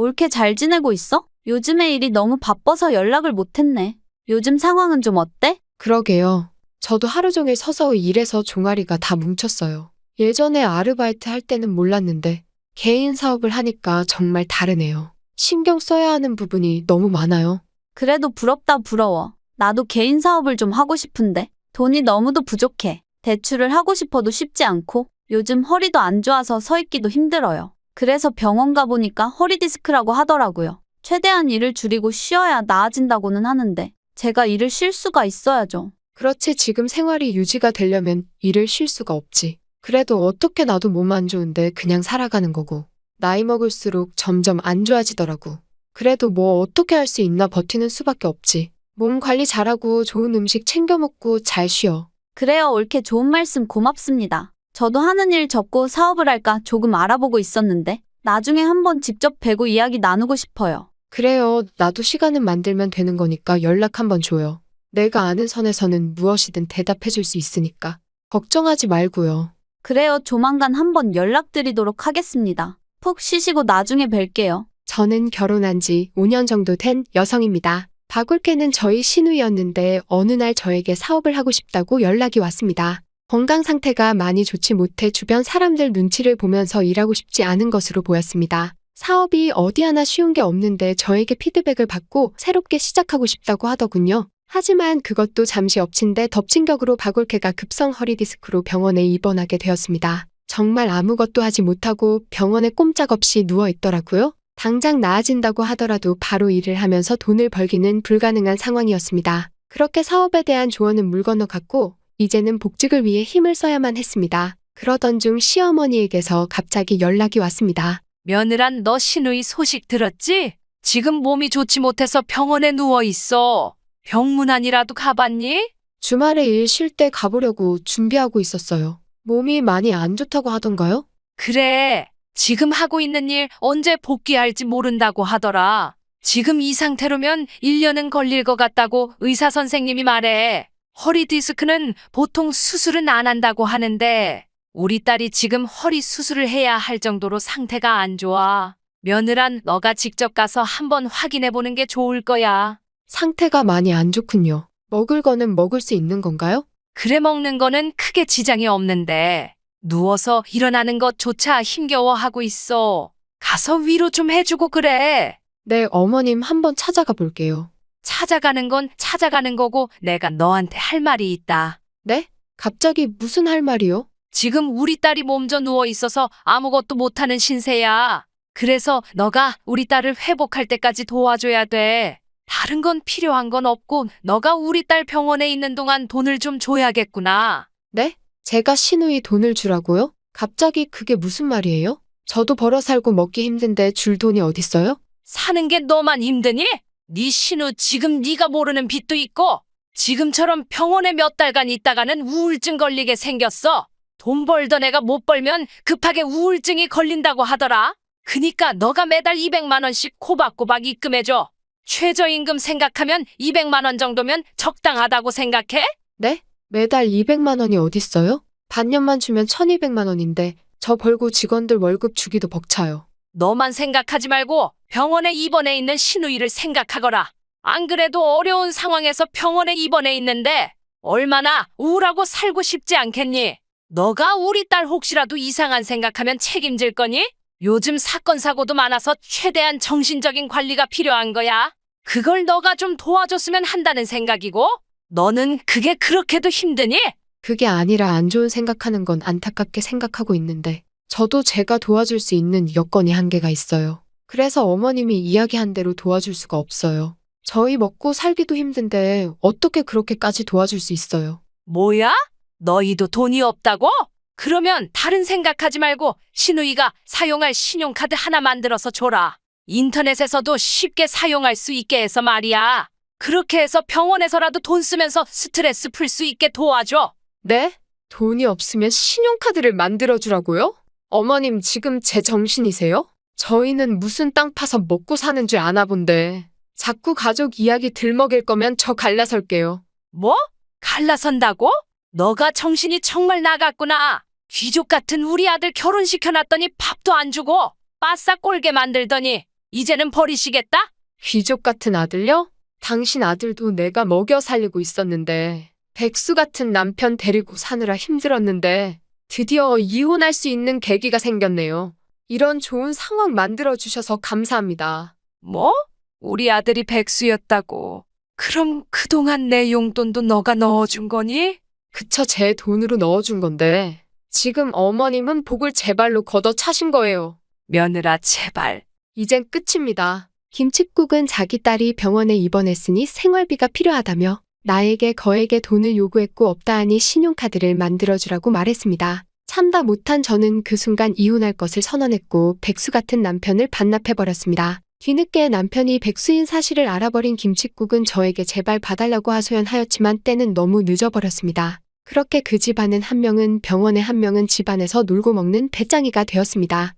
올케 잘 지내고 있어? 요즘에 일이 너무 바빠서 연락을 못했네. 요즘 상황은 좀 어때? 그러게요. 저도 하루 종일 서서 일해서 종아리가 다 뭉쳤어요. 예전에 아르바이트 할 때는 몰랐는데 개인 사업을 하니까 정말 다르네요. 신경 써야 하는 부분이 너무 많아요. 그래도 부럽다 부러워. 나도 개인 사업을 좀 하고 싶은데 돈이 너무도 부족해. 대출을 하고 싶어도 쉽지 않고 요즘 허리도 안 좋아서 서 있기도 힘들어요. 그래서 병원 가보니까 허리 디스크라고 하더라고요. 최대한 일을 줄이고 쉬어야 나아진다고는 하는데 제가 일을 쉴 수가 있어야죠. 그렇지 지금 생활이 유지가 되려면 일을 쉴 수가 없지. 그래도 어떻게 나도 몸 안 좋은데 그냥 살아가는 거고. 나이 먹을수록 점점 안 좋아지더라고. 그래도 뭐 어떻게 할 수 있나 버티는 수밖에 없지. 몸 관리 잘하고 좋은 음식 챙겨 먹고 잘 쉬어. 그래요, 옳게 좋은 말씀 고맙습니다. 저도 하는 일 접고 사업을 할까 조금 알아보고 있었는데 나중에 한번 직접 뵈고 이야기 나누고 싶어요. 그래요. 나도 시간은 만들면 되는 거니까 연락 한번 줘요. 내가 아는 선에서는 무엇이든 대답해 줄 수 있으니까. 걱정하지 말고요. 그래요, 조만간 한번 연락드리도록 하겠습니다. 푹 쉬시고 나중에 뵐게요. 저는 결혼한 지 5년 정도 된 여성입니다. 박올케는 저희 시누이였는데 어느 날 저에게 사업을 하고 싶다고 연락이 왔습니다. 건강 상태가 많이 좋지 못해 주변 사람들 눈치를 보면서 일하고 싶지 않은 것으로 보였습니다. 사업이 어디 하나 쉬운 게 없는데 저에게 피드백을 받고 새롭게 시작하고 싶다고 하더군요. 하지만 그것도 잠시 엎친데 덮친 격으로 박올케가 급성 허리 디스크로 병원에 입원하게 되었습니다. 정말 아무것도 하지 못하고 병원에 꼼짝없이 누워 있더라고요. 당장 나아진다고 하더라도 바로 일을 하면서 돈을 벌기는 불가능한 상황이었습니다. 그렇게 사업에 대한 조언은 물 건너갔고 이제는 복직을 위해 힘을 써야만 했습니다. 그러던 중 시어머니에게서 갑자기 연락이 왔습니다. 며느라 너 시누이 소식 들었지? 지금 몸이 좋지 못해서 병원에 누워 있어. 병문안이라도 가봤니? 주말에 일 쉴 때 가보려고 준비하고 있었어요. 몸이 많이 안 좋다고 하던가요? 그래. 지금 하고 있는 일 언제 복귀할지 모른다고 하더라. 지금 이 상태로면 1년은 걸릴 것 같다고 의사 선생님이 말해. 허리 디스크는 보통 수술은 안 한다고 하는데 우리 딸이 지금 허리 수술을 해야 할 정도로 상태가 안 좋아. 며느라 너가 직접 가서 한번 확인해 보는 게 좋을 거야. 상태가 많이 안 좋군요. 먹을 거는 먹을 수 있는 건가요? 그래 먹는 거는 크게 지장이 없는데 누워서 일어나는 것조차 힘겨워하고 있어. 가서 위로 좀 해주고 그래. 네, 어머님 한번 찾아가 볼게요. 찾아가는 건 찾아가는 거고 내가 너한테 할 말이 있다. 네? 갑자기 무슨 할 말이요? 지금 우리 딸이 몸져 누워 있어서 아무것도 못하는 신세야. 그래서 너가 우리 딸을 회복할 때까지 도와줘야 돼. 다른 건 필요한 건 없고 너가 우리 딸 병원에 있는 동안 돈을 좀 줘야겠구나. 네? 제가 시누이 돈을 주라고요? 갑자기 그게 무슨 말이에요? 저도 벌어 살고 먹기 힘든데 줄 돈이 어딨어요? 사는 게 너만 힘드니? 네 신우 지금 네가 모르는 빚도 있고 지금처럼 병원에 몇 달간 있다가는 우울증 걸리게 생겼어. 돈 벌던 애가 못 벌면 급하게 우울증이 걸린다고 하더라. 그니까 너가 매달 200만 원씩 코박코박 입금해줘. 최저임금 생각하면 200만 원 정도면 적당하다고 생각해? 네? 매달 200만 원이 어딨어요? 반년만 주면 1200만 원인데 저 벌고 직원들 월급 주기도 벅차요. 너만 생각하지 말고 병원에 입원해 있는 시누이를 생각하거라. 안 그래도 어려운 상황에서 병원에 입원해 있는데 얼마나 우울하고 살고 싶지 않겠니? 너가 우리 딸 혹시라도 이상한 생각하면 책임질 거니? 요즘 사건 사고도 많아서 최대한 정신적인 관리가 필요한 거야. 그걸 너가 좀 도와줬으면 한다는 생각이고 너는 그게 그렇게도 힘드니? 그게 아니라 안 좋은 생각하는 건 안타깝게 생각하고 있는데 저도 제가 도와줄 수 있는 여건이 한계가 있어요. 그래서 어머님이 이야기한 대로 도와줄 수가 없어요. 저희 먹고 살기도 힘든데 어떻게 그렇게까지 도와줄 수 있어요? 뭐야? 너희도 돈이 없다고? 그러면 다른 생각하지 말고 시누이가 사용할 신용카드 하나 만들어서 줘라. 인터넷에서도 쉽게 사용할 수 있게 해서 말이야. 그렇게 해서 병원에서라도 돈 쓰면서 스트레스 풀 수 있게 도와줘. 네? 돈이 없으면 신용카드를 만들어주라고요? 어머님 지금 제 정신이세요? 저희는 무슨 땅 파서 먹고 사는 줄 아나 본데 자꾸 가족 이야기 들먹일 거면 저 갈라설게요. 뭐? 갈라선다고? 너가 정신이 정말 나갔구나. 귀족 같은 우리 아들 결혼시켜놨더니 밥도 안 주고 바싹 꼴게 만들더니 이제는 버리시겠다? 귀족 같은 아들요? 당신 아들도 내가 먹여 살리고 있었는데, 백수 같은 남편 데리고 사느라 힘들었는데, 드디어 이혼할 수 있는 계기가 생겼네요. 이런 좋은 상황 만들어주셔서 감사합니다. 뭐? 우리 아들이 백수였다고. 그럼 그동안 내 용돈도 너가 넣어준 거니? 그쵸, 제 돈으로 넣어준 건데, 지금 어머님은 복을 제 발로 걷어 차신 거예요. 며느라 제발. 이젠 끝입니다. 김칫국은 자기 딸이 병원에 입원했으니 생활비가 필요하다며 나에게 거액의 돈을 요구했고 없다 하니 신용카드를 만들어주라고 말했습니다. 참다 못한 저는 그 순간 이혼할 것을 선언했고 백수 같은 남편을 반납해버렸습니다. 뒤늦게 남편이 백수인 사실을 알아버린 김칫국은 저에게 제발 봐달라고 하소연하였지만 때는 너무 늦어버렸습니다. 그렇게 그 집안은 한 명은 병원에 한 명은 집안에서 놀고 먹는 배짱이가 되었습니다.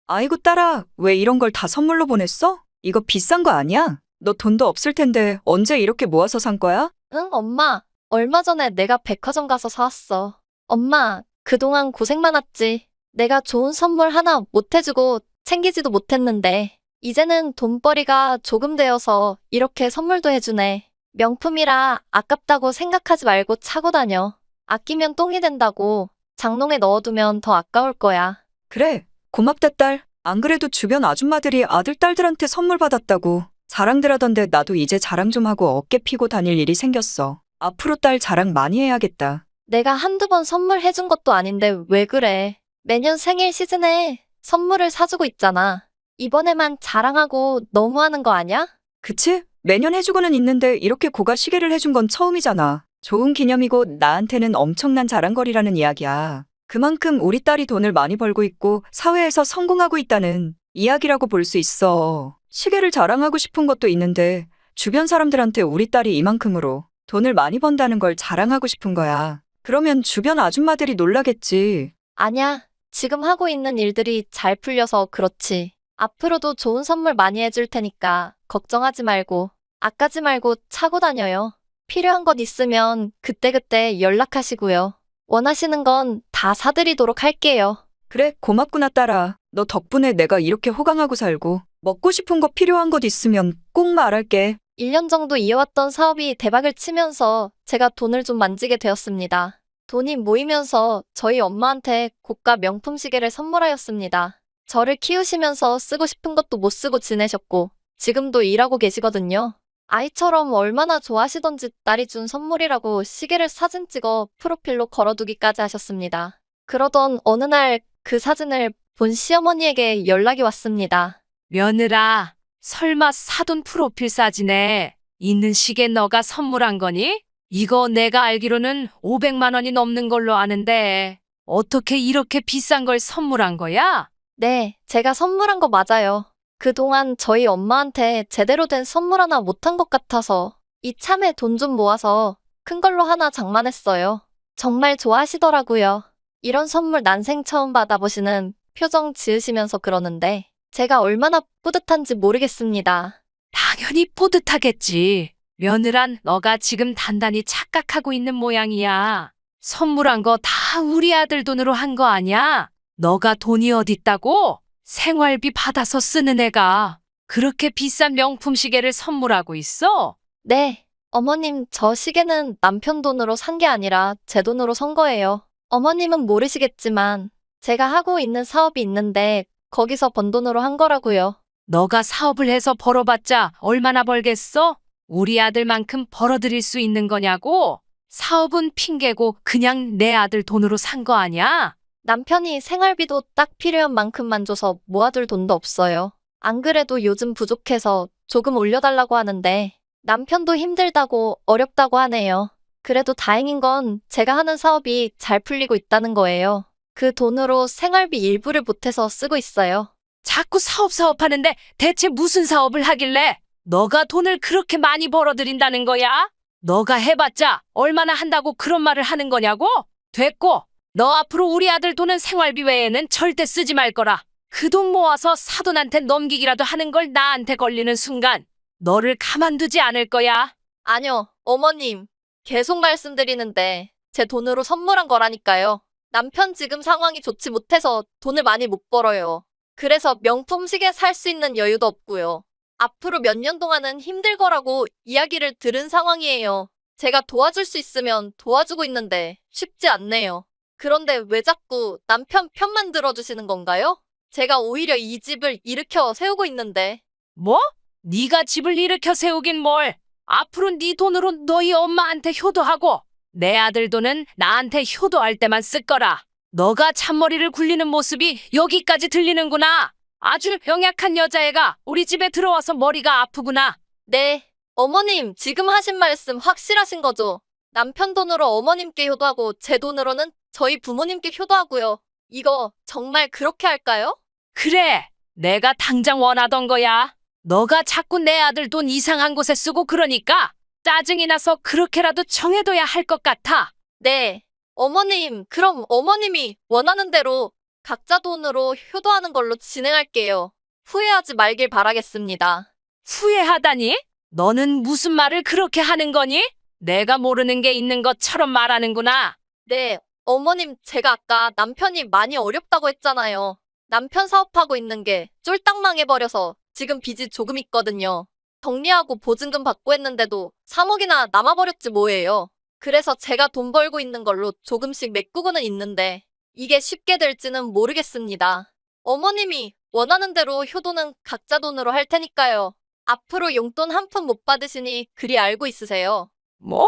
아이고 딸아, 왜 이런 걸 다 선물로 보냈어? 이거 비싼 거 아니야? 너 돈도 없을 텐데 언제 이렇게 모아서 산 거야? 응, 엄마. 얼마 전에 내가 백화점 가서 사왔어. 엄마, 그동안 고생 많았지. 내가 좋은 선물 하나 못 해주고 챙기지도 못했는데, 이제는 돈벌이가 조금 되어서 이렇게 선물도 해주네. 명품이라 아깝다고 생각하지 말고 차고 다녀. 아끼면 똥이 된다고. 장롱에 넣어두면 더 아까울 거야. 그래, 고맙다 딸. 안 그래도 주변 아줌마들이 아들 딸들한테 선물 받았다고 자랑들 하던데 나도 이제 자랑 좀 하고 어깨 피고 다닐 일이 생겼어. 앞으로 딸 자랑 많이 해야겠다. 내가 한두 번 선물해준 것도 아닌데 왜 그래? 매년 생일 시즌에 선물을 사주고 있잖아. 이번에만 자랑하고 너무하는 거 아니야? 그치? 매년 해주고는 있는데 이렇게 고가 시계를 해준 건 처음이잖아. 좋은 기념이고 나한테는 엄청난 자랑거리라는 이야기야. 그만큼 우리 딸이 돈을 많이 벌고 있고 사회에서 성공하고 있다는 이야기라고 볼 수 있어. 시계를 자랑하고 싶은 것도 있는데 주변 사람들한테 우리 딸이 이만큼으로 돈을 많이 번다는 걸 자랑하고 싶은 거야. 그러면 주변 아줌마들이 놀라겠지. 아냐, 지금 하고 있는 일들이 잘 풀려서 그렇지. 앞으로도 좋은 선물 많이 해줄 테니까 걱정하지 말고, 아까지 말고 차고 다녀요. 필요한 것 있으면 그때그때 연락하시고요. 원하시는 건 다 사드리도록 할게요. 그래, 고맙구나 딸아. 너 덕분에 내가 이렇게 호강하고 살고 먹고 싶은 거 필요한 것 있으면 꼭 말할게. 1년 정도 이어왔던 사업이 대박을 치면서 제가 돈을 좀 만지게 되었습니다. 돈이 모이면서 저희 엄마한테 고가 명품 시계를 선물하였습니다. 저를 키우시면서 쓰고 싶은 것도 못 쓰고 지내셨고 지금도 일하고 계시거든요. 아이처럼 얼마나 좋아하시던지 딸이 준 선물이라고 시계를 사진 찍어 프로필로 걸어두기까지 하셨습니다. 그러던 어느 날 그 사진을 본 시어머니에게 연락이 왔습니다. 며느라, 설마 사돈 프로필 사진에 있는 시계 너가 선물한 거니? 이거 내가 알기로는 500만 원이 넘는 걸로 아는데 어떻게 이렇게 비싼 걸 선물한 거야? 네, 제가 선물한 거 맞아요. 그동안 저희 엄마한테 제대로 된 선물 하나 못한 것 같아서 이참에 돈 좀 모아서 큰 걸로 하나 장만했어요. 정말 좋아하시더라고요. 이런 선물 난생 처음 받아보시는 표정 지으시면서 그러는데 제가 얼마나 뿌듯한지 모르겠습니다. 당연히 뿌듯하겠지. 며느란 너가 지금 단단히 착각하고 있는 모양이야. 선물한 거 다 우리 아들 돈으로 한 거 아니야? 너가 돈이 어딨다고? 생활비 받아서 쓰는 애가 그렇게 비싼 명품 시계를 선물하고 있어? 네, 어머님, 저 시계는 남편 돈으로 산 게 아니라 제 돈으로 산 거예요. 어머님은 모르시겠지만 제가 하고 있는 사업이 있는데 거기서 번 돈으로 한 거라고요. 너가 사업을 해서 벌어봤자 얼마나 벌겠어? 우리 아들만큼 벌어들일 수 있는 거냐고? 사업은 핑계고 그냥 내 아들 돈으로 산 거 아니야? 남편이 생활비도 딱 필요한 만큼만 줘서 모아둘 돈도 없어요. 안 그래도 요즘 부족해서 조금 올려달라고 하는데 남편도 힘들다고 어렵다고 하네요. 그래도 다행인 건 제가 하는 사업이 잘 풀리고 있다는 거예요. 그 돈으로 생활비 일부를 보태서 쓰고 있어요. 자꾸 사업 하는데 대체 무슨 사업을 하길래 너가 돈을 그렇게 많이 벌어들인다는 거야? 너가 해봤자 얼마나 한다고 그런 말을 하는 거냐고? 됐고, 너 앞으로 우리 아들 돈은 생활비 외에는 절대 쓰지 말 거라. 그 돈 모아서 사돈한테 넘기기라도 하는 걸 나한테 걸리는 순간 너를 가만두지 않을 거야. 아니요, 어머님. 계속 말씀드리는데 제 돈으로 선물한 거라니까요. 남편 지금 상황이 좋지 못해서 돈을 많이 못 벌어요. 그래서 명품 시계 살 수 있는 여유도 없고요. 앞으로 몇 년 동안은 힘들 거라고 이야기를 들은 상황이에요. 제가 도와줄 수 있으면 도와주고 있는데 쉽지 않네요. 그런데 왜 자꾸 남편 편만 들어주시는 건가요? 제가 오히려 이 집을 일으켜 세우고 있는데. 뭐? 네가 집을 일으켜 세우긴 뭘. 앞으로 네 돈으로 너희 엄마한테 효도하고 내 아들 돈은 나한테 효도할 때만 쓸 거라. 너가 잔머리를 굴리는 모습이 여기까지 들리는구나. 아주 병약한 여자애가 우리 집에 들어와서 머리가 아프구나. 네, 어머님 지금 하신 말씀 확실하신 거죠? 남편 돈으로 어머님께 효도하고 제 돈으로는 저희 부모님께 효도하고요. 이거 정말 그렇게 할까요? 그래, 내가 당장 원하던 거야. 너가 자꾸 내 아들 돈 이상한 곳에 쓰고 그러니까 짜증이 나서 그렇게라도 정해둬야 할 것 같아. 네, 어머님, 그럼 어머님이 원하는 대로 각자 돈으로 효도하는 걸로 진행할게요. 후회하지 말길 바라겠습니다. 후회하다니? 너는 무슨 말을 그렇게 하는 거니? 내가 모르는 게 있는 것처럼 말하는구나. 네, 어머님, 제가 아까 남편이 많이 어렵다고 했잖아요. 남편 사업하고 있는 게 쫄딱 망해버려서 지금 빚이 조금 있거든요. 정리하고 보증금 받고 했는데도 3억이나 남아버렸지 뭐예요. 그래서 제가 돈 벌고 있는 걸로 조금씩 메꾸고는 있는데 이게 쉽게 될지는 모르겠습니다. 어머님이 원하는 대로 효도는 각자 돈으로 할 테니까요. 앞으로 용돈 한 푼 못 받으시니 그리 알고 있으세요. 뭐?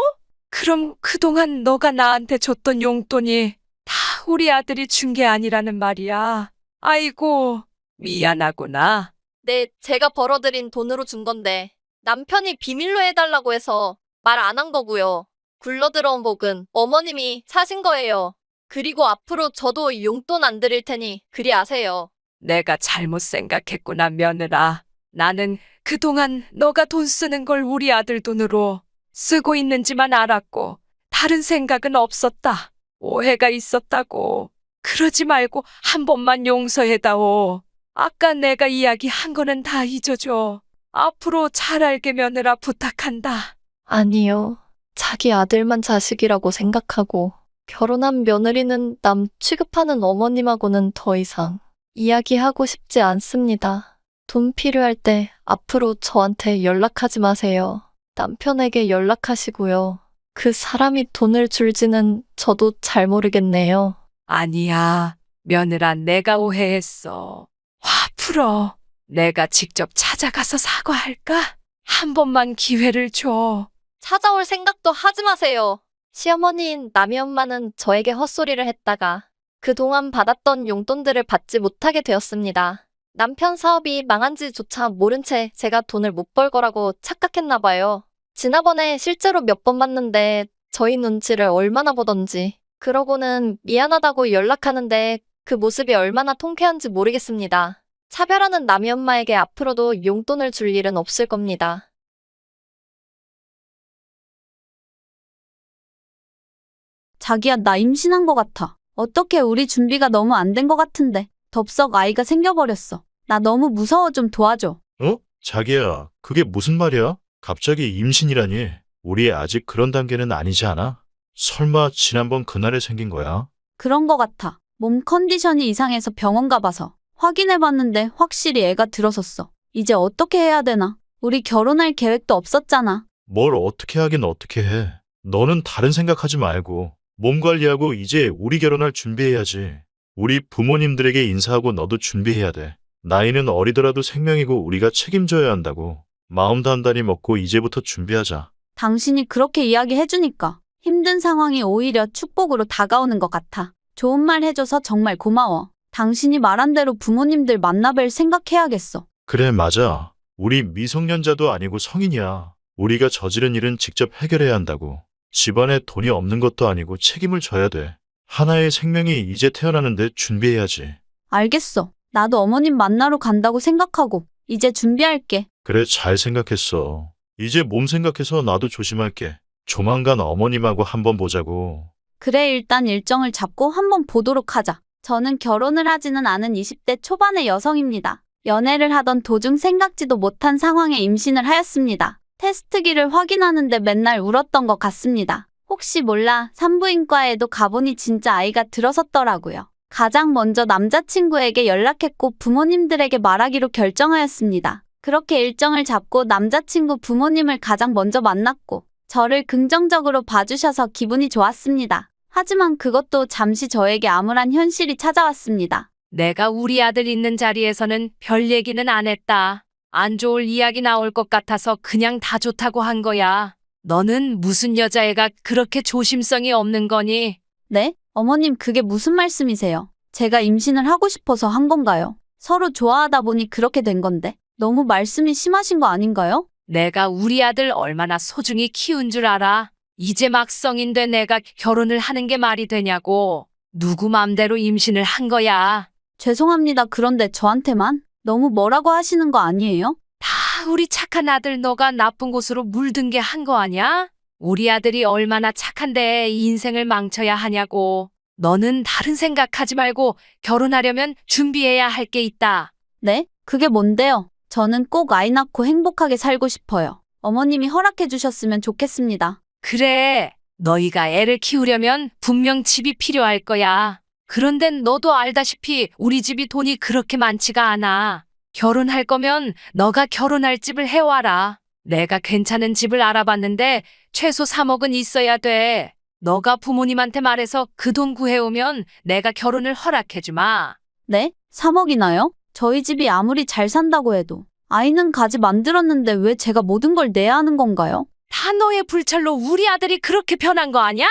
그럼 그동안 너가 나한테 줬던 용돈이 다 우리 아들이 준 게 아니라는 말이야. 아이고, 미안하구나. 네, 제가 벌어들인 돈으로 준 건데 남편이 비밀로 해달라고 해서 말 안 한 거고요. 굴러들어온 복은 어머님이 사신 거예요. 그리고 앞으로 저도 용돈 안 드릴 테니 그리 아세요. 내가 잘못 생각했구나, 며느라. 나는 그동안 너가 돈 쓰는 걸 우리 아들 돈으로 쓰고 있는지만 알았고 다른 생각은 없었다. 오해가 있었다고. 그러지 말고 한 번만 용서해다오. 아까 내가 이야기한 거는 다 잊어줘. 앞으로 잘 알게 며느라 부탁한다. 아니요. 자기 아들만 자식이라고 생각하고 결혼한 며느리는 남 취급하는 어머님하고는 더 이상 이야기하고 싶지 않습니다. 돈 필요할 때 앞으로 저한테 연락하지 마세요. 남편에게 연락하시고요. 그 사람이 돈을 줄지는 저도 잘 모르겠네요. 아니야, 며느라, 내가 오해했어. 화 풀어. 내가 직접 찾아가서 사과할까? 한 번만 기회를 줘. 찾아올 생각도 하지 마세요. 시어머니인 남이 엄마는 저에게 헛소리를 했다가 그동안 받았던 용돈들을 받지 못하게 되었습니다. 남편 사업이 망한지조차 모른 채 제가 돈을 못 벌 거라고 착각했나 봐요. 지난번에 실제로 몇 번 봤는데 저희 눈치를 얼마나 보던지. 그러고는 미안하다고 연락하는데 그 모습이 얼마나 통쾌한지 모르겠습니다. 차별하는 남이 엄마에게 앞으로도 용돈을 줄 일은 없을 겁니다. 자기야, 나 임신한 것 같아. 어떻게 우리 준비가 너무 안 된 것 같은데. 덥석 아이가 생겨버렸어. 나 너무 무서워, 좀 도와줘. 어? 자기야, 그게 무슨 말이야? 갑자기 임신이라니. 우리 아직 그런 단계는 아니지 않아? 설마 지난번 그날에 생긴 거야? 그런 것 같아. 몸 컨디션이 이상해서 병원 가봐서 확인해봤는데 확실히 애가 들어섰어. 이제 어떻게 해야 되나? 우리 결혼할 계획도 없었잖아. 뭘 어떻게 하긴 어떻게 해. 너는 다른 생각하지 말고 몸 관리하고 이제 우리 결혼할 준비해야지. 우리 부모님들에게 인사하고 너도 준비해야 돼. 나이는 어리더라도 생명이고 우리가 책임져야 한다고. 마음 단단히 먹고 이제부터 준비하자. 당신이 그렇게 이야기해주니까 힘든 상황이 오히려 축복으로 다가오는 것 같아. 좋은 말 해줘서 정말 고마워. 당신이 말한 대로 부모님들 만나뵐 생각해야겠어. 그래, 맞아. 우리 미성년자도 아니고 성인이야. 우리가 저지른 일은 직접 해결해야 한다고. 집안에 돈이 없는 것도 아니고 책임을 져야 돼. 하나의 생명이 이제 태어나는데 준비해야지. 알겠어. 나도 어머님 만나러 간다고 생각하고 이제 준비할게. 그래, 잘 생각했어. 이제 몸 생각해서 나도 조심할게. 조만간 어머님하고 한번 보자고. 그래, 일단 일정을 잡고 한번 보도록 하자. 저는 결혼을 하지는 않은 20대 초반의 여성입니다. 연애를 하던 도중 생각지도 못한 상황에 임신을 하였습니다. 테스트기를 확인하는데 맨날 울었던 것 같습니다. 혹시 몰라 산부인과에도 가보니 진짜 아이가 들어섰더라고요. 가장 먼저 남자친구에게 연락했고 부모님들에게 말하기로 결정하였습니다. 그렇게 일정을 잡고 남자친구 부모님을 가장 먼저 만났고 저를 긍정적으로 봐주셔서 기분이 좋았습니다. 하지만 그것도 잠시 저에게 암울한 현실이 찾아왔습니다. 내가 우리 아들 있는 자리에서는 별 얘기는 안 했다. 안 좋을 이야기 나올 것 같아서 그냥 다 좋다고 한 거야. 너는 무슨 여자애가 그렇게 조심성이 없는 거니? 네? 어머님 그게 무슨 말씀이세요? 제가 임신을 하고 싶어서 한 건가요? 서로 좋아하다 보니 그렇게 된 건데 너무 말씀이 심하신 거 아닌가요? 내가 우리 아들 얼마나 소중히 키운 줄 알아? 이제 막 성인 된 내가 결혼을 하는 게 말이 되냐고. 누구 맘대로 임신을 한 거야. 죄송합니다. 그런데 저한테만 너무 뭐라고 하시는 거 아니에요? 다 우리 착한 아들 너가 나쁜 곳으로 물든 게 한 거 아니야? 우리 아들이 얼마나 착한데 인생을 망쳐야 하냐고. 너는 다른 생각하지 말고 결혼하려면 준비해야 할 게 있다. 네? 그게 뭔데요? 저는 꼭 아이 낳고 행복하게 살고 싶어요. 어머님이 허락해 주셨으면 좋겠습니다. 그래, 너희가 애를 키우려면 분명 집이 필요할 거야. 그런데 너도 알다시피 우리 집이 돈이 그렇게 많지가 않아. 결혼할 거면 너가 결혼할 집을 해와라. 내가 괜찮은 집을 알아봤는데 최소 3억은 있어야 돼. 너가 부모님한테 말해서 그 돈 구해오면 내가 결혼을 허락해주마. 네? 3억이나요? 저희 집이 아무리 잘 산다고 해도 아이는 가지 만들었는데 왜 제가 모든 걸 내야 하는 건가요? 다 너의 불찰로 우리 아들이 그렇게 변한 거 아니야?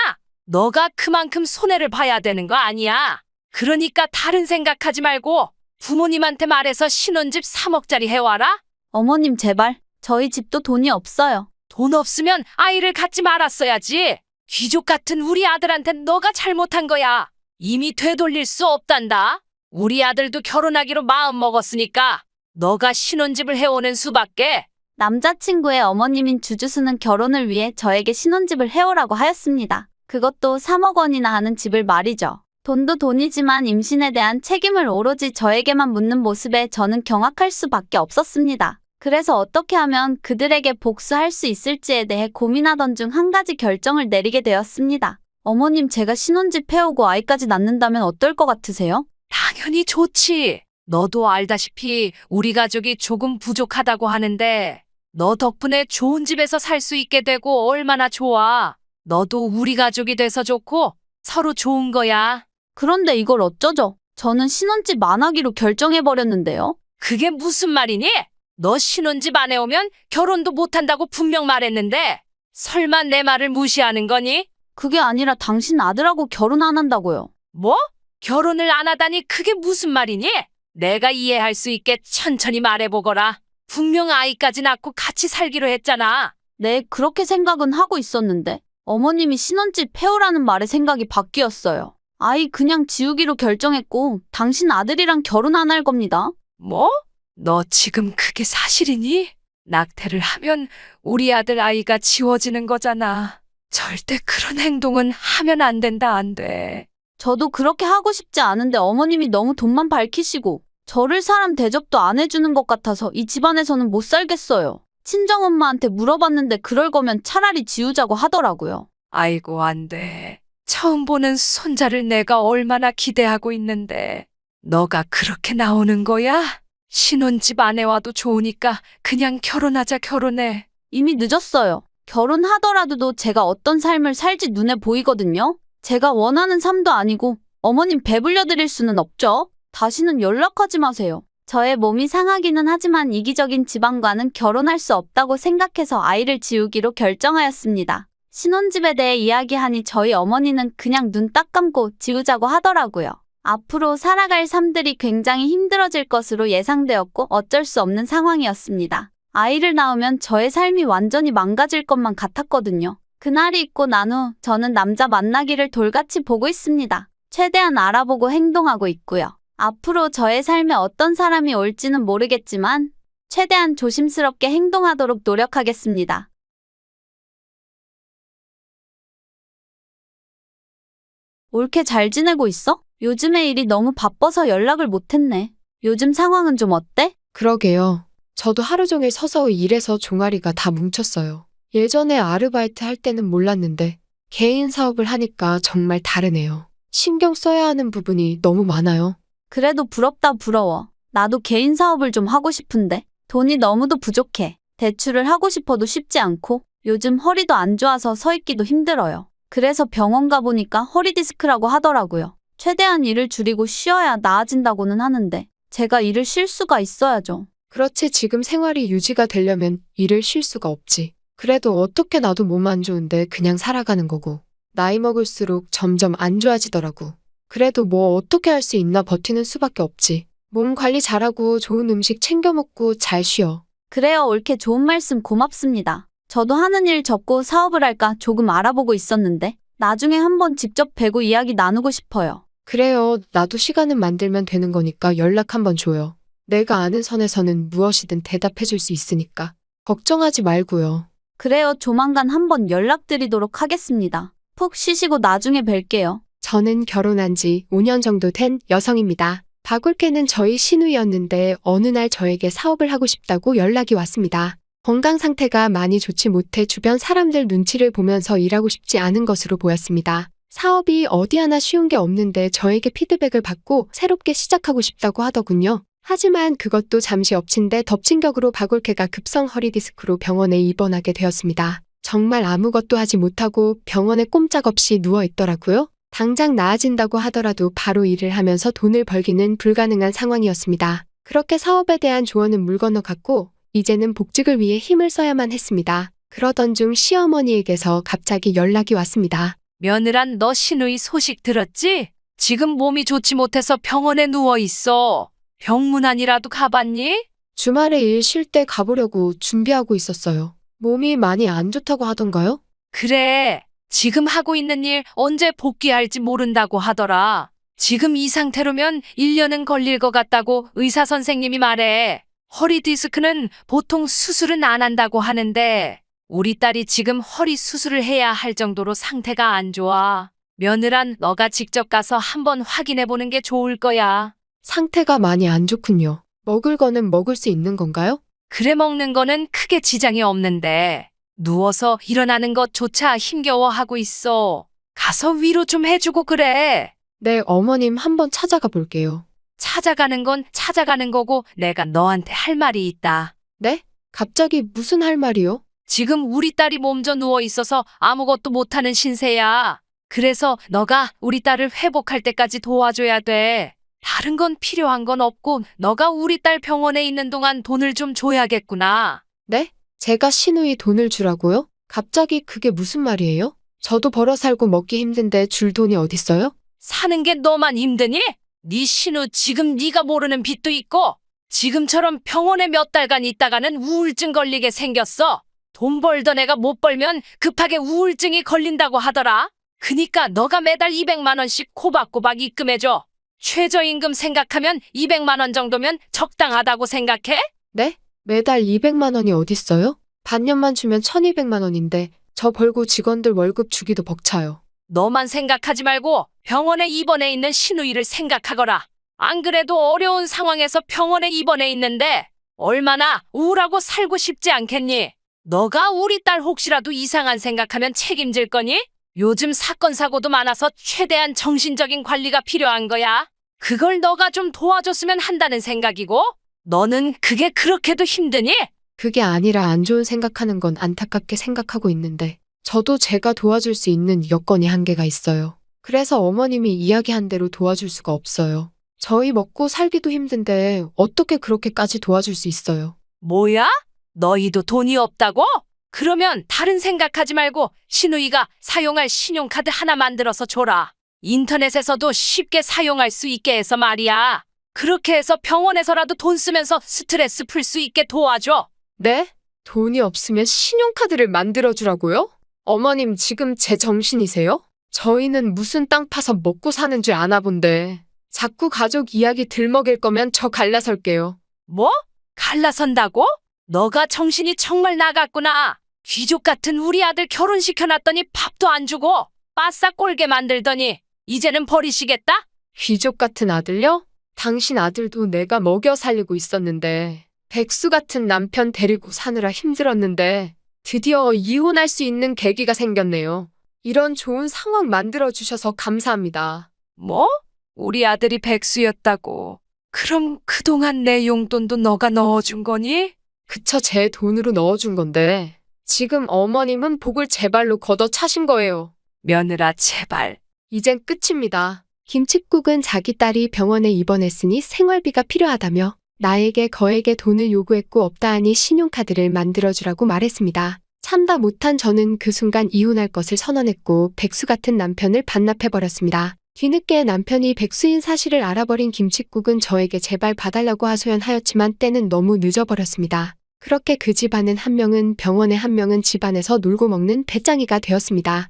너가 그만큼 손해를 봐야 되는 거 아니야? 그러니까 다른 생각하지 말고 부모님한테 말해서 신혼집 3억짜리 해와라? 어머님 제발 저희 집도 돈이 없어요. 돈 없으면 아이를 갖지 말았어야지. 귀족 같은 우리 아들한테 너가 잘못한 거야. 이미 되돌릴 수 없단다. 우리 아들도 결혼하기로 마음 먹었으니까 너가 신혼집을 해오는 수밖에. 남자친구의 어머님인 주주수는 결혼을 위해 저에게 신혼집을 해오라고 하였습니다. 그것도 3억 원이나 하는 집을 말이죠. 돈도 돈이지만 임신에 대한 책임을 오로지 저에게만 묻는 모습에 저는 경악할 수밖에 없었습니다. 그래서 어떻게 하면 그들에게 복수할 수 있을지에 대해 고민하던 중 한 가지 결정을 내리게 되었습니다. 어머님 제가 신혼집 해오고 아이까지 낳는다면 어떨 것 같으세요? 당연히 좋지. 너도 알다시피 우리 가족이 조금 부족하다고 하는데 너 덕분에 좋은 집에서 살 수 있게 되고 얼마나 좋아. 너도 우리 가족이 돼서 좋고 서로 좋은 거야. 그런데 이걸 어쩌죠? 저는 신혼집 안 하기로 결정해버렸는데요. 그게 무슨 말이니? 너 신혼집 안 해오면 결혼도 못한다고 분명 말했는데 설마 내 말을 무시하는 거니? 그게 아니라 당신 아들하고 결혼 안 한다고요. 뭐? 결혼을 안 하다니 그게 무슨 말이니? 내가 이해할 수 있게 천천히 말해보거라. 분명 아이까지 낳고 같이 살기로 했잖아. 네, 그렇게 생각은 하고 있었는데 어머님이 신혼집 해오라는 말에 생각이 바뀌었어요. 아이 그냥 지우기로 결정했고 당신 아들이랑 결혼 안 할 겁니다. 뭐? 너 지금 그게 사실이니? 낙태를 하면 우리 아들 아이가 지워지는 거잖아. 절대 그런 행동은 하면 안 된다, 안 돼. 저도 그렇게 하고 싶지 않은데 어머님이 너무 돈만 밝히시고 저를 사람 대접도 안 해주는 것 같아서 이 집안에서는 못 살겠어요. 친정엄마한테 물어봤는데 그럴 거면 차라리 지우자고 하더라고요. 아이고, 안 돼. 처음 보는 손자를 내가 얼마나 기대하고 있는데. 너가 그렇게 나오는 거야? 신혼집 아내와도 좋으니까 그냥 결혼하자, 결혼해. 이미 늦었어요. 결혼하더라도 제가 어떤 삶을 살지 눈에 보이거든요. 제가 원하는 삶도 아니고 어머님 배불려 드릴 수는 없죠. 다시는 연락하지 마세요. 저의 몸이 상하기는 하지만 이기적인 집안과는 결혼할 수 없다고 생각해서 아이를 지우기로 결정하였습니다. 신혼집에 대해 이야기하니 저희 어머니는 그냥 눈 딱 감고 지우자고 하더라고요. 앞으로 살아갈 삶들이 굉장히 힘들어질 것으로 예상되었고 어쩔 수 없는 상황이었습니다. 아이를 낳으면 저의 삶이 완전히 망가질 것만 같았거든요. 그날이 있고 난 후 저는 남자 만나기를 돌같이 보고 있습니다. 최대한 알아보고 행동하고 있고요. 앞으로 저의 삶에 어떤 사람이 올지는 모르겠지만 최대한 조심스럽게 행동하도록 노력하겠습니다. 올케 잘 지내고 있어? 요즘에 일이 너무 바빠서 연락을 못했네. 요즘 상황은 좀 어때? 그러게요. 저도 하루 종일 서서 일해서 종아리가 다 뭉쳤어요. 예전에 아르바이트 할 때는 몰랐는데 개인 사업을 하니까 정말 다르네요. 신경 써야 하는 부분이 너무 많아요. 그래도 부럽다 부러워. 나도 개인 사업을 좀 하고 싶은데 돈이 너무도 부족해. 대출을 하고 싶어도 쉽지 않고 요즘 허리도 안 좋아서 서 있기도 힘들어요. 그래서 병원 가보니까 허리 디스크라고 하더라고요. 최대한 일을 줄이고 쉬어야 나아진다고는 하는데 제가 일을 쉴 수가 있어야죠. 그렇지, 지금 생활이 유지가 되려면 일을 쉴 수가 없지. 그래도 어떻게 나도 몸 안 좋은데 그냥 살아가는 거고. 나이 먹을수록 점점 안 좋아지더라고. 그래도 뭐 어떻게 할 수 있나 버티는 수밖에 없지. 몸 관리 잘하고 좋은 음식 챙겨 먹고 잘 쉬어. 그래요, 옳게 좋은 말씀 고맙습니다. 저도 하는 일 접고 사업을 할까 조금 알아보고 있었는데 나중에 한번 직접 뵈고 이야기 나누고 싶어요. 그래요. 나도 시간은 만들면 되는 거니까 연락 한번 줘요. 내가 아는 선에서는 무엇이든 대답해 줄 수 있으니까. 걱정하지 말고요. 그래요, 조만간 한번 연락드리도록 하겠습니다. 푹 쉬시고 나중에 뵐게요. 저는 결혼한 지 5년 정도 된 여성입니다. 바굴케는 저희 시누이였는데 어느 날 저에게 사업을 하고 싶다고 연락이 왔습니다. 건강 상태가 많이 좋지 못해 주변 사람들 눈치를 보면서 일하고 싶지 않은 것으로 보였습니다. 사업이 어디 하나 쉬운 게 없는데 저에게 피드백을 받고 새롭게 시작하고 싶다고 하더군요. 하지만 그것도 잠시 엎친데 덮친 격으로 바골케가 급성 허리 디스크로 병원에 입원하게 되었습니다. 정말 아무것도 하지 못하고 병원에 꼼짝없이 누워 있더라고요. 당장 나아진다고 하더라도 바로 일을 하면서 돈을 벌기는 불가능한 상황이었습니다. 그렇게 사업에 대한 조언은 물 건너갔고 이제는 복직을 위해 힘을 써야만 했습니다. 그러던 중 시어머니에게서 갑자기 연락이 왔습니다. 며느란 너 시누이 소식 들었지? 지금 몸이 좋지 못해서 병원에 누워 있어. 병문안이라도 가봤니? 주말에 일 쉴 때 가보려고 준비하고 있었어요. 몸이 많이 안 좋다고 하던가요? 그래. 지금 하고 있는 일 언제 복귀할지 모른다고 하더라. 지금 이 상태로면 1년은 걸릴 것 같다고 의사 선생님이 말해. 허리 디스크는 보통 수술은 안 한다고 하는데 우리 딸이 지금 허리 수술을 해야 할 정도로 상태가 안 좋아. 며느란 너가 직접 가서 한번 확인해 보는 게 좋을 거야. 상태가 많이 안 좋군요. 먹을 거는 먹을 수 있는 건가요? 그래 먹는 거는 크게 지장이 없는데 누워서 일어나는 것조차 힘겨워하고 있어. 가서 위로 좀 해주고 그래. 네, 어머님 한번 찾아가 볼게요. 찾아가는 건 찾아가는 거고 내가 너한테 할 말이 있다. 네? 갑자기 무슨 할 말이요? 지금 우리 딸이 몸져 누워 있어서 아무것도 못하는 신세야. 그래서 너가 우리 딸을 회복할 때까지 도와줘야 돼. 다른 건 필요한 건 없고 너가 우리 딸 병원에 있는 동안 돈을 좀 줘야겠구나. 네? 제가 시누이 돈을 주라고요? 갑자기 그게 무슨 말이에요? 저도 벌어 살고 먹기 힘든데 줄 돈이 어딨어요? 사는 게 너만 힘드니? 네 신우 지금 네가 모르는 빚도 있고 지금처럼 병원에 몇 달간 있다가는 우울증 걸리게 생겼어. 돈 벌던 애가 못 벌면 급하게 우울증이 걸린다고 하더라. 그니까 너가 매달 200만 원씩 코박코박 입금해줘. 최저임금 생각하면 200만 원 정도면 적당하다고 생각해? 네? 매달 200만 원이 어딨어요? 반년만 주면 1200만 원인데 저 벌고 직원들 월급 주기도 벅차요. 너만 생각하지 말고 병원에 입원해 있는 시누이를 생각하거라. 안 그래도 어려운 상황에서 병원에 입원해 있는데 얼마나 우울하고 살고 싶지 않겠니? 너가 우리 딸 혹시라도 이상한 생각하면 책임질 거니? 요즘 사건 사고도 많아서 최대한 정신적인 관리가 필요한 거야. 그걸 너가 좀 도와줬으면 한다는 생각이고 너는 그게 그렇게도 힘드니? 그게 아니라 안 좋은 생각하는 건 안타깝게 생각하고 있는데 저도 제가 도와줄 수 있는 여건이 한계가 있어요. 그래서 어머님이 이야기한 대로 도와줄 수가 없어요. 저희 먹고 살기도 힘든데 어떻게 그렇게까지 도와줄 수 있어요? 뭐야? 너희도 돈이 없다고? 그러면 다른 생각하지 말고 시누이가 사용할 신용카드 하나 만들어서 줘라. 인터넷에서도 쉽게 사용할 수 있게 해서 말이야. 그렇게 해서 병원에서라도 돈 쓰면서 스트레스 풀 수 있게 도와줘. 네? 돈이 없으면 신용카드를 만들어주라고요? 어머님 지금 제 정신이세요? 저희는 무슨 땅 파서 먹고 사는 줄 아나 본데. 자꾸 가족 이야기 들먹일 거면 저 갈라설게요. 뭐? 갈라선다고? 너가 정신이 정말 나갔구나. 귀족 같은 우리 아들 결혼시켜놨더니 밥도 안 주고 바싹 꼴게 만들더니 이제는 버리시겠다? 귀족 같은 아들요? 당신 아들도 내가 먹여 살리고 있었는데 백수 같은 남편 데리고 사느라 힘들었는데 드디어 이혼할 수 있는 계기가 생겼네요. 이런 좋은 상황 만들어 주셔서 감사합니다. 뭐? 우리 아들이 백수였다고. 그럼 그동안 내 용돈도 너가 넣어준 거니? 그쵸, 제 돈으로 넣어준 건데. 지금 어머님은 복을 제 발로 걷어 차신 거예요. 며느라 제발. 이젠 끝입니다. 김칫국은 자기 딸이 병원에 입원했으니 생활비가 필요하다며 나에게 거액의 돈을 요구했고 없다 하니 신용카드를 만들어주라고 말했습니다. 참다 못한 저는 그 순간 이혼할 것을 선언했고 백수 같은 남편을 반납해버렸습니다. 뒤늦게 남편이 백수인 사실을 알아버린 김칫국은 저에게 제발 봐달라고 하소연하였지만 때는 너무 늦어버렸습니다. 그렇게 그 집안은 한 명은 병원에 한 명은 집안에서 놀고 먹는 배짱이가 되었습니다.